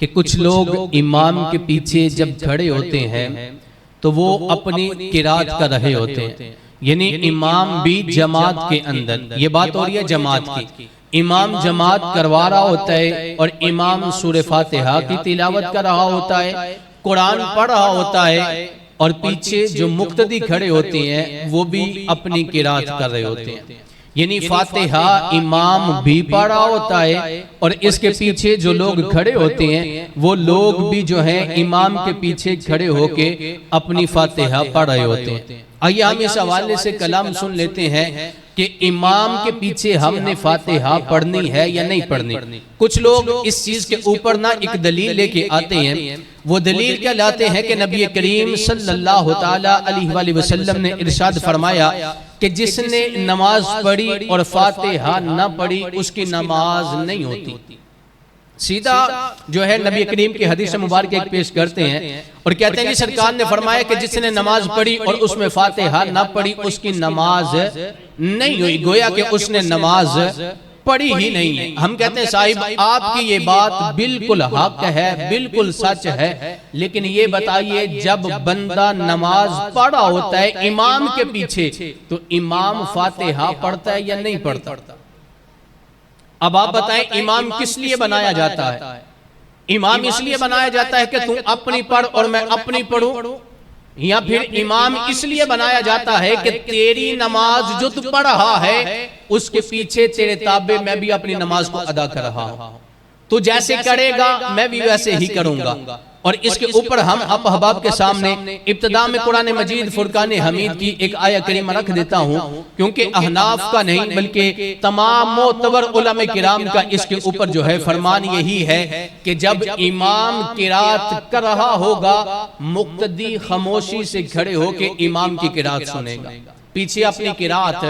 کہ کچھ لوگ امام کے پیچھے جب کھڑے ہوتے ہیں تو وہ اپنی قرات کر رہے ہوتے ہیں، یعنی امام بھی جماعت کے اندر، یہ بات ہو رہی ہے جماعت کی، امام جماعت کروا رہا ہوتا ہے اور امام سورہ فاتحہ کی تلاوت کر رہا ہوتا ہے، قرآن پڑھ رہا ہوتا ہے، اور پیچھے جو مقتدی کھڑے ہوتے ہیں وہ بھی اپنی قرات کر رہے ہوتے ہیں، یعنی فاتحہ امام بھی پڑھ رہا ہوتا ہے اور اس کے پیچھے جو لوگ کھڑے ہوتے ہیں وہ لوگ بھی جو ہیں امام کے پیچھے کھڑے ہو کے اپنی فاتحہ پڑھ رہے ہوتے ہیں۔ آئیے ہم اس حوالے سے کلام سن لیتے ہیں کہ امام کے پیچھے ہم نے فاتحہ پڑھنی ہے یا نہیں پڑھنی۔ کچھ لوگ اس چیز کے اوپر نہ ایک دلیل لے کے آتے ہیں، وہ دلیل کیا لاتے ہیں کہ نبی کریم صلی اللہ تعالیٰ علیہ وآلہ وسلم نے ارشاد فرمایا کہ جس نے نماز پڑھی اور فاتحہ نہ پڑھی اس کی نماز نہیں ہوتی۔ سیدھا جو ہے نبی کریم کی حدیث مبارک ایک پیش کرتے ہیں اور کہتے ہیں کہ سرکار نے فرمایا کہ جس نے نماز پڑھی اور اس میں فاتحہ نہ پڑھی اس کی نماز نہیں ہوئی، گویا کہ اس نے نماز پڑھی ہی نہیں ہے۔ ہم کہتے ہیں صاحب آپ کی یہ بات بالکل حق ہے، بالکل سچ ہے، لیکن یہ بتائیے جب بندہ نماز پڑھا ہوتا ہے امام کے پیچھے تو امام فاتحہ پڑھتا ہے یا نہیں پڑھتا؟ اب آپ بتائیں امام کس لیے بنایا جاتا ہے؟ امام اس لیے بنایا جاتا ہے کہ تم اپنی پڑھ اور میں اپنی پڑھوں، یا پھر امام اس لیے بنایا جاتا ہے کہ تیری نماز جو تو پڑھ رہا ہے اس کے پیچھے تیرے تابع میں بھی اپنی نماز کو ادا کر رہا ہوں، تو جیسے کرے گا میں بھی ویسے ہی کروں گا۔ اور اس کے اوپر ہم احباب کے سامنے ابتدا میں قرآن مجید فرقان حمید کی ایک آیہ کریمہ رکھ دیتا ہوں، کیونکہ احناف کا نہیں بلکہ تمام معتبر علماء کرام کا اس کے اوپر جو ہے فرمان یہی ہے کہ جب امام قرات کر رہا ہوگا مقتدی خاموشی سے کھڑے ہو کے امام کی قرات سنے گا، پیچھے اپنی قرات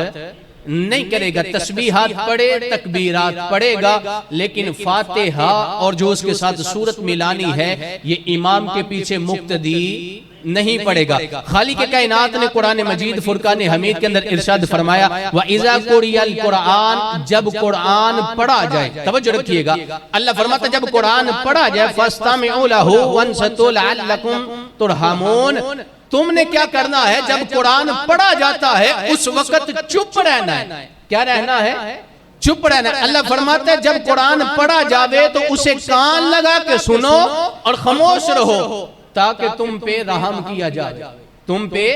نہیں کرے گا، تسبیحات پڑھے تکبیرات پڑھے گا، لیکن فاتحہ اور جو اس کے ساتھ سورت ملانی ہے یہ امام کے پیچھے مقتدی نہیں پڑھے گا۔ خالق کائنات نے قرآن مجید فرقان حمید کے اندر ارشاد فرمایا وَإِذَا قُرِئَ الْقُرْآنُ، جب قرآن پڑھا جائے، توجہ رکھیے گا، اللہ فرماتا جب قرآن پڑھا جائے فَاسْتَمِعُوا لَهُ وَانصِتُوا لَعَلَّكُمْ تُرْحَمُونَ، تم نے کیا کرنا ہے جب قرآن پڑھا جاتا ہے اس وقت چپ رہنا ہے۔ کیا رہنا ہے؟ چپ رہنا ہے۔ اللہ فرماتا ہے جب قرآن پڑھا جاوے تو اسے کان لگا کے سنو اور خاموش رہو تاکہ تم پہ رحم کیا جائے، تم پہ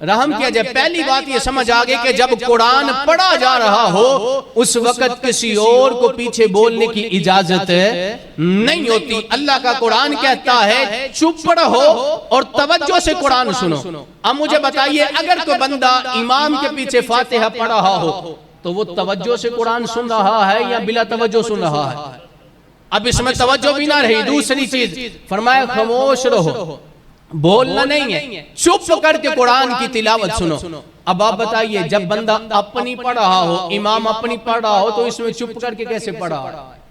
رحم کیا جائے۔ پہلی بات یہ سمجھ آگے کہ جب قرآن پڑھا جا رہا ہو اس وقت کسی اور کو پیچھے بولنے کی اجازت نہیں ہوتی۔ اللہ کا قرآن کہتا ہے چپ رہو اور توجہ سے قرآن سنو۔ اب مجھے بتائیے اگر کوئی بندہ امام کے پیچھے فاتحہ پڑھ رہا ہو تو وہ توجہ سے قرآن سن رہا ہے یا بلا توجہ سن رہا ہے؟ اب اس میں توجہ بھی نہ رہی۔ دوسری چیز فرمایا خاموش رہو، بولنا نہیں ہے، چپ کر کے قرآن کی تلاوت سنو۔ اب آپ بتائیے جب بندہ اپنی پڑھ رہا ہو، امام اپنی پڑھ رہا ہو تو اس میں چپ کر کے کیسے پڑھ رہا ہے؟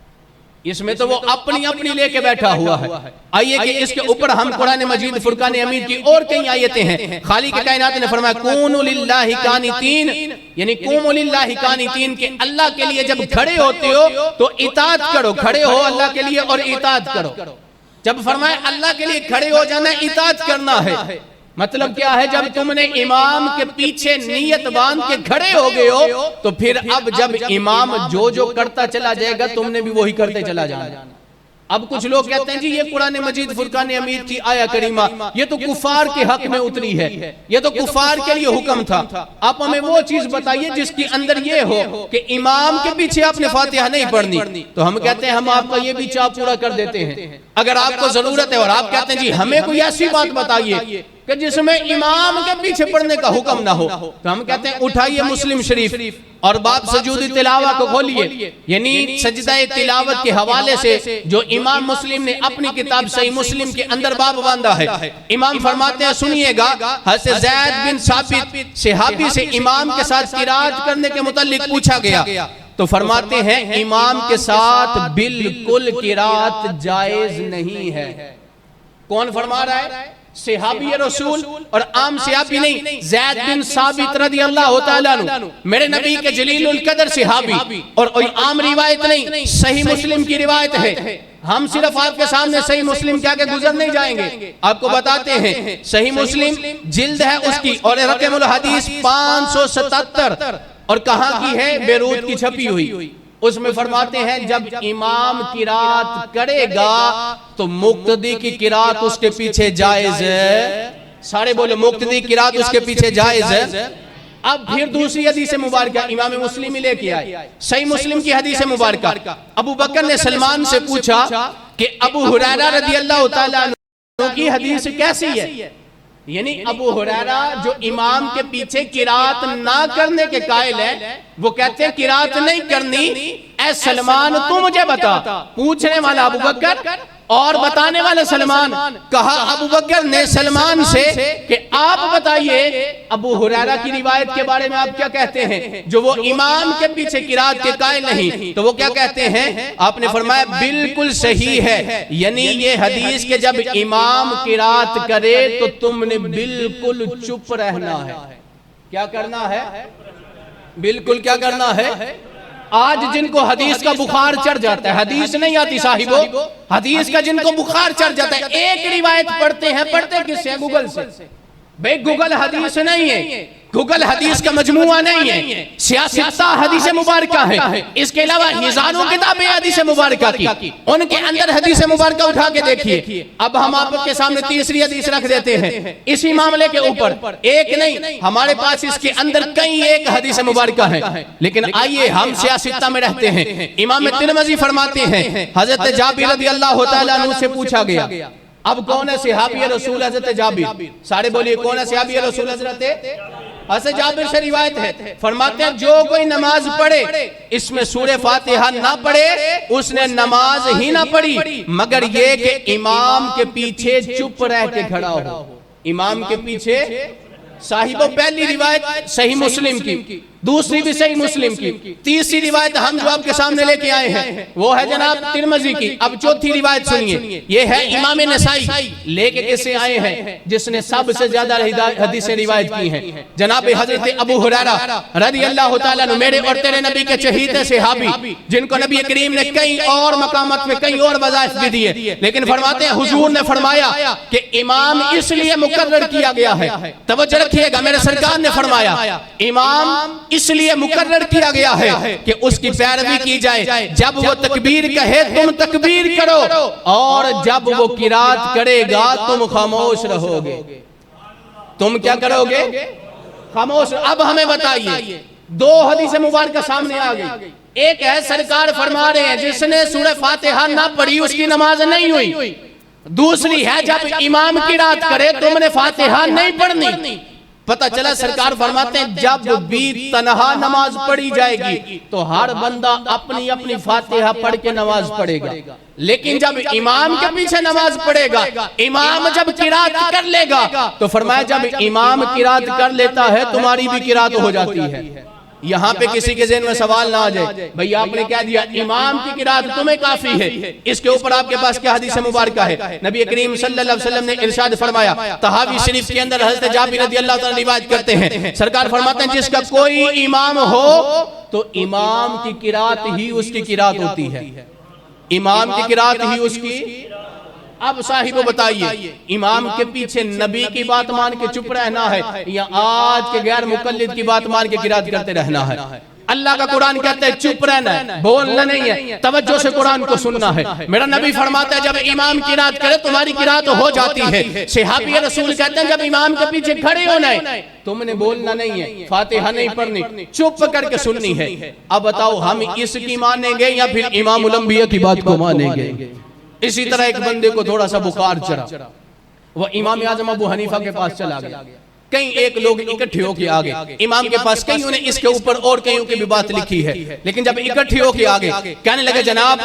اس میں تو وہ اپنی لے کے بیٹھا ہوا ہے۔ آئیے کہ اس کے اوپر ہم قرآن مجید فرقان حمید کی اور کئی آیتیں ہیں۔ خالق کائنات نے فرمایا کونوا للہ قانتین، یعنی قوموا للہ قانتین کہ اللہ کے لیے جب کھڑے ہوتے ہو تو اطاعت کرو، کھڑے ہو اللہ کے لیے اور اطاعت کرو۔ جب فرمائے اللہ کے لیے کھڑے ہو جانا اطاعت کرنا ہے، مطلب کیا ہے جب تم نے امام کے پیچھے نیت باندھ کے کھڑے ہو گئے ہو تو پھر اب جب امام جو کرتا چلا جائے گا تم نے بھی وہی کرتے چلا جانا۔ اب کچھ لوگ کہتے ہیں جی یہ قرآن مجید فرقان حمید کی آیہ کریمہ یہ تو کفار کے حق میں اتری ہے، یہ تو کفار کے لیے حکم تھا۔ آپ ہمیں وہ چیز بتائیے جس کی اندر یہ ہو کہ امام کے پیچھے آپ نے فاتحہ نہیں پڑھنی، تو ہم کہتے ہیں ہم آپ کا یہ بھی چاہ پورا کر دیتے ہیں۔ اگر آپ کو ضرورت ہے اور آپ کہتے ہیں جی ہمیں کوئی ایسی بات بتائیے کہ جس میں امام کے پیچھے پڑھنے کا حکم نہ ہو، تو ہم کہتے ہیں اٹھائیے مسلم شریف اور باب سجود تلاوت کو کھولیے، یعنی سجدہ تلاوت کے حوالے سے جو امام مسلم نے اپنی کتاب صحیح مسلم کے اندر باب باندھا ہے۔ امام فرماتے ہیں سنیے گا، حضرت زید بن ثابت صحابی سے امام کے ساتھ قرات کرنے کے متعلق پوچھا گیا تو فرماتے ہیں امام کے ساتھ بالکل قرات جائز نہیں ہے۔ کون فرما رہا ہے؟ صحابی رسول اور عام صحابی نہیں، زید بن ثابت رضی اللہ تعالیٰ عنہ میرے نبی کے جلیل القدر صحابی، اور کوئی عام روایت نہیں، صحیح مسلم کی روایت ہے۔ ہم صرف آپ کے سامنے صحیح مسلم کیا کہ گزر نہیں جائیں گے، آپ کو بتاتے ہیں صحیح مسلم جلد ہے اس کی اور رقم الحدیث 577 اور کہاں کی ہے؟ بیروت کی چھپی ہوئی، اس میں فرماتے ہیں جب امام قرات کرے گا تو مقتدی کی قرات اس کے پیچھے جائز ہے، سارے بولے مقتدی قرات اس کے پیچھے جائز ہے۔ اب پھر دوسری حدیث مبارکہ امام مسلم لے کے آئے، صحیح مسلم کی حدیث مبارکہ، ابو بکر نے سلمان سے پوچھا کہ ابو ہریرہ رضی اللہ تعالیٰ عنہ کی حدیث کیسی ہے؟ یعنی ابو ہریرہ جو امام کے پیچھے قرات نہ کرنے کے قائل ہے، وہ کہتے ہیں قرات نہیں کرنی، اے سلمان تو مجھے بتا، پوچھنے والا ابو بکر اور بتانے والے سلمان، کہا ابو بکر نے سلمان سے کہ آپ بتائیے ابو ہریرہ کی روایت کے بارے میں آپ کیا کہتے ہیں جو وہ امام کے پیچھے قرات کے قائل نہیں، تو وہ کیا کہتے ہیں؟ آپ نے فرمایا بالکل صحیح ہے، یعنی یہ حدیث کہ جب امام قرات کرے تو تم نے بالکل چپ رہنا ہے۔ کیا کرنا ہے؟ بالکل کیا کرنا ہے؟ آج جن کو حدیث کا بخار چڑھ جاتا ہے، حدیث نہیں آتی صاحبو، حدیث کا جن کو بخار چڑھ جاتا ہے، ایک روایت پڑھتے ہیں، پڑھتے کس سے؟ گوگل سے۔ بھئی گوگل حدیث نہیں ہے، گوگل حدیث کا مجموعہ نہیں ہے، سیاستہ حدیث مبارکہ ہے، اس کے علاوہ ہزاروں کتابیں حدیث مبارکہ کی، ان کے اندر حدیث مبارکہ اٹھا کے دیکھیے۔ اب ہم آپ کے سامنے تیسری حدیث رکھ دیتے ہیں اسی معاملے کے اوپر، ایک نہیں ہمارے پاس اس کے اندر کئی ایک حدیث مبارکہ ہے، لیکن آئیے ہم سیاستہ میں رہتے ہیں۔ امام ترمذی فرماتے ہیں حضرت جابر رضی اللہ تعالیٰ عنہ سے پوچھا گیا، اب کون ہے صحابی رسول حضرت جابر؟ سارے بولیے کون ہے صحابی رسول حضرت جابر سے روایت ہے، فرماتے ہیں جو کوئی نماز پڑھے اس میں سورہ فاتحہ نہ پڑھے اس نے نماز ہی نہ پڑھی مگر یہ کہ امام کے پیچھے چپ رہ کے کھڑا ہو۔ امام کے پیچھے صاحبوں پہلی روایت صحیح مسلم کی، دوسری بھی صحیح مسلم کی، تیسری روایت ہم جو آپ کے سامنے لے کے آئے ہیں وہ ہے جناب ترمذی کی۔ اب چوتھی روایت سنیے، یہ ہے امام نسائی، لے کے کس سے آئے ہیں؟ جس نے سب سے زیادہ حدیثیں روایت کی ہیں، جناب حضرت ابو ہریرہ رضی اللہ تعالیٰ عنہ، میرے اور تیرے نبی کے چہیتے صحابی جن کو نبی کریم نے کئی اور مقامات میں کئی اور وظائف بھی دیے، لیکن فرماتے ہیں حضور نے فرمایا کہ امام اس لیے مقرر کیا گیا ہے، توجہ رکھیے گا، میرے سرکار نے فرمایا امام اس لیے مقرر کیا گیا ہے کہ اس کی پیروی کی جائے، جب وہ تکبیر کہے تم تکبیر کرو اور جب وہ قرات کرے گا تم خاموش رہو گے۔ تم کیا کرو گے؟ خاموش۔ اب ہمیں بتائیے دو حدیث مبارکہ سامنے آ گئی، ایک ہے سرکار فرما رہے ہیں جس نے سورہ فاتحہ نہ پڑھی اس کی نماز نہیں ہوئی، دوسری ہے جب امام قرات کرے تم نے فاتحہ نہیں پڑھنی۔ پتہ چلا سرکار فرماتے ہیں جب بھی تنہا نماز پڑھی جائے گی تو ہر بندہ اپنی اپنی فاتحہ پڑھ کے نماز پڑھے گا، لیکن جب امام کے پیچھے نماز پڑھے گا، امام جب قرات کر لے گا تو فرمایا جب امام قرات کر لیتا ہے تمہاری بھی قرات ہو جاتی ہے۔ یہاں پہ کسی کے ذہن میں سوال نہ آ جائے بھئی آپ نے کیا دیا امام کی قرات تمہیں کافی ہے، اس کے اوپر آپ کے پاس کیا حدیث مبارکہ ہے؟ نبی کریم صلی اللہ علیہ وسلم نے ارشاد فرمایا، طحاوی شریف کے اندر حضرت جابر رضی اللہ تعالیٰ روایت کرتے ہیں، سرکار فرماتے ہیں جس کا کوئی امام ہو تو امام کی قرات ہی اس کی قرات ہوتی ہے، امام کی قرات ہی اس کی۔ اب صاحبو بتائیے امام کے پیچھے نبی کی بات مان کے چپ رہنا ہے یا آج کے غیر مقلد کی بات مان کے قرات کرتے رہنا ہے؟ اللہ کا قرآن کہتا ہے چپ رہنا ہے، بولنا نہیں ہے، توجہ سے قرآن کو سننا ہے۔ میرا نبی فرماتا ہے جب امام قرات کرے تمہاری قرات ہو جاتی ہے۔ صحابی رسول کہتے ہیں جب امام کے پیچھے کھڑے ہونا ہے تم نے بولنا نہیں ہے، فاتحہ نہیں پڑھنی، چپ کر کے سننی ہے۔ اب بتاؤ ہم اس کی مانیں گے یا پھر امام الانبیاء کی بات کو مانیں گے؟ اسی طرح ایک بندے کو تھوڑا سا بخار چڑھا، وہ امام اعظم ابو حنیفہ کے پاس چلا گیا، کئی ایک لوگ اکٹھے ہو کے آگے امام کے پاس، کئیوں نے اس کے اوپر اور کئیوں کی بھی بات لکھی ہے، لیکن جب اکٹھے ہو کے آگے کہنے لگے جناب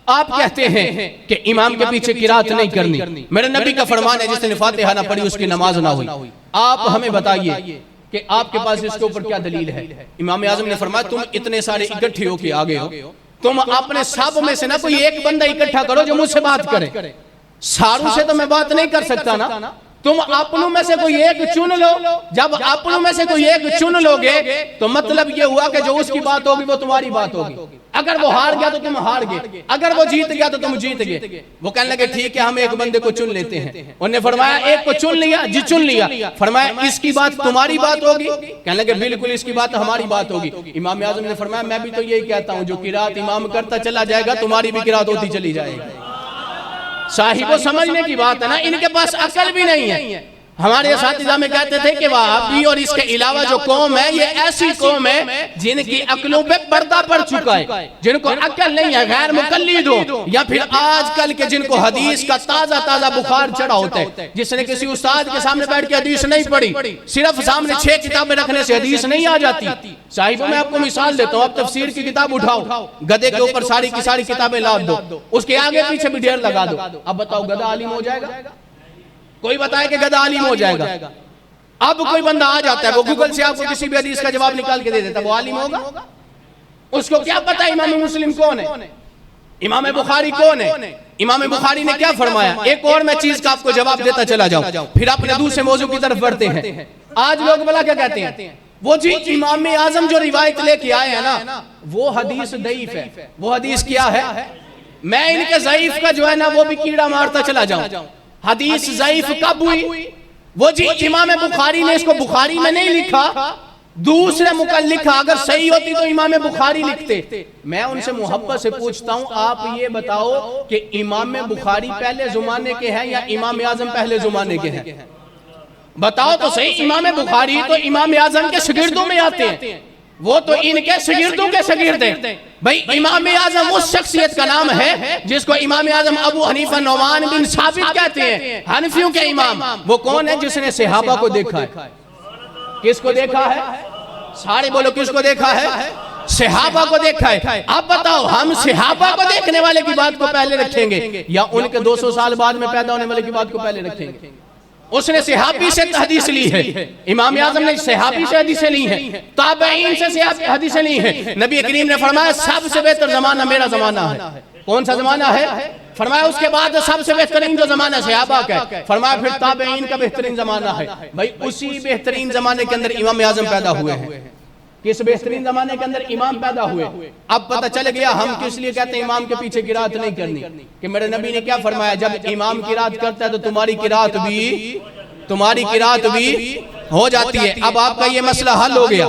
آپ کہتے ہیں کہ امام کے پیچھے قرات نہیں کرنی، میرے نبی کا فرمان ہے جس نے فاتحہ نہ پڑھی اس کی نماز نہ ہوئی، آپ ہمیں بتائیے کہ آپ کے پاس اس کے اوپر کیا دلیل ہے؟ امام اعظم نے فرمایا تم اتنے سارے اکٹھے ہو کے آگے ہو، تم اپنے سب میں سے نہ کوئی ایک بندہ اکٹھا کرو جو مجھ سے بات کرے، ساروں سے تو میں بات نہیں کر سکتا نا، تم اپنوں میں سے کوئی ایک چن لو. جب اپنوں میں سے کوئی ایک چن لو گے تو مطلب یہ ہوا کہ جو اس کی بات ہوگی وہ تمہاری بات ہوگی. اگر وہ ہار گیا تو تم ہار گئے, اگر وہ جیت گیا تو تم جیت گئے. وہ کہنے لگے ٹھیک ہے ہم ایک بندے کو چن لیتے ہیں. انہوں نے فرمایا ایک کو چن لیا, جی چن لیا. فرمایا اس کی بات تمہاری بات ہوگی؟ کہنے لگے بالکل اس کی بات ہماری بات ہوگی. امام اعظم نے فرمایا میں بھی تو یہی کہتا ہوں, جو قرات امام کرتا چلا جائے گا تمہاری بھی قرات ہوتی چلی جائے گی. صاحب سمجھنے کی بات ہے نا, ان کے پاس عقل بھی نہیں ہے. ہمارے اساتذہ میں کہتے تھے کہ وہابی اور اس کے علاوہ جو قوم ہے یہ ایسی قوم ہے جن کی عقلوں پہ پردہ پڑ چکا ہے, جن کو عقل نہیں ہے, غیر مقلد ہو, یا پھر آج کل کے جن کو حدیث کا تازہ بخار چڑھا ہوتا ہے. جس نے کسی استاد کے سامنے بیٹھ کے حدیث نہیں پڑھی, صرف سامنے 6 کتابیں رکھنے سے حدیث نہیں آ جاتی. صاحبوں میں آپ کو مثال دیتا ہوں, آپ تفسیر کی کتاب اٹھاؤ, گدے کے اوپر ساری کی ساری کتابیں لاد دو, اس کے آگے پیچھے بھی ڈھیر لگا دو. اب بتاؤ گدھا عالم ہو جائے گا؟ کوئی بتائے کہ گدھا عالم ہو جائے گا؟ اب کوئی بندہ آ جاتا ہے, وہ گوگل سے آپ کو کسی بھی حدیث کا جواب نکال کے دے دیتا ہے, وہ عالم ہوگا؟ اس کو کیا پتا امام مسلم کون ہے, امام بخاری کون ہے, امام بخاری نے کیا فرمایا؟ ایک اور میں چیز کا آپ کو جواب دیتا چلا جاؤں, پھر اپنے دوسرے موضوع کی طرف بڑھتے ہیں. آج لوگ بلا کیا کہتے ہیں, وہ جی امام اعظم جو روایت لے کے آئے ہیں نا وہ حدیث ضعیف ہے. وہ حدیث کیا ہے؟ میں ان کے ضعیف کا جو ہے نا وہ بھی کیڑا مارتا چلا جاؤں. حدیث ضعیف کب ہوئی؟ وہ جی امام بخاری نے اس کو بخاری میں نہیں لکھا, دوسرے مقل لکھا. اگر صحیح ہوتی تو امام بخاری لکھتے. میں ان سے محبت سے پوچھتا ہوں, آپ یہ بتاؤ کہ امام بخاری پہلے زمانے کے ہیں یا امام اعظم پہلے زمانے کے ہیں؟ بتاؤ تو صحیح. امام بخاری تو امام اعظم کے شاگردوں میں آتے ہیں, وہ تو ان کے شاگردوں کے شاگرد ہیں. بھئی امام اعظم اس شخصیت کا نام ہے جس کو امام اعظم ابو حنیفہ نعمان بن ثابت کہتے ہیں, حنفیوں کے امام. وہ کون ہے؟ جس نے صحابہ کو دیکھا ہے. کس کو دیکھا ہے؟ سارے بولو کس کو دیکھا ہے؟ صحابہ کو دیکھا ہے. اب بتاؤ ہم صحابہ کو دیکھنے والے کی بات کو پہلے رکھیں گے یا ان کے 200 سال بعد میں پیدا ہونے والے کی بات کو پہلے رکھیں گے؟ اس نے صحابی سے حدیث لی ہے, امام اعظم نے صحابی سے حدیثیں لی ہیں, تابعین سے حدیثیں لی ہیں. نبی کریم نے فرمایا سب سے بہتر زمانہ میرا زمانہ ہے. کون سا زمانہ ہے؟ فرمایا اس کے بعد سب سے بہترین جو زمانہ صحابہ کا ہے. فرمایا پھر تابعین کا بہترین زمانہ ہے. بھائی اسی بہترین زمانے کے اندر امام اعظم پیدا ہوئے ہیں. کس بہترین زمانے کے اندر امام پیدا ہوئے. اب پتہ چل گیا ہم کس لیے کہتے ہیں امام کے پیچھے قرات نہیں کرنی, کہ میرے نبی نے کیا فرمایا, جب امام قرات کرتا ہے تو تمہاری قرات بھی ہو جاتی ہے. اب آپ کا یہ مسئلہ حل ہو گیا.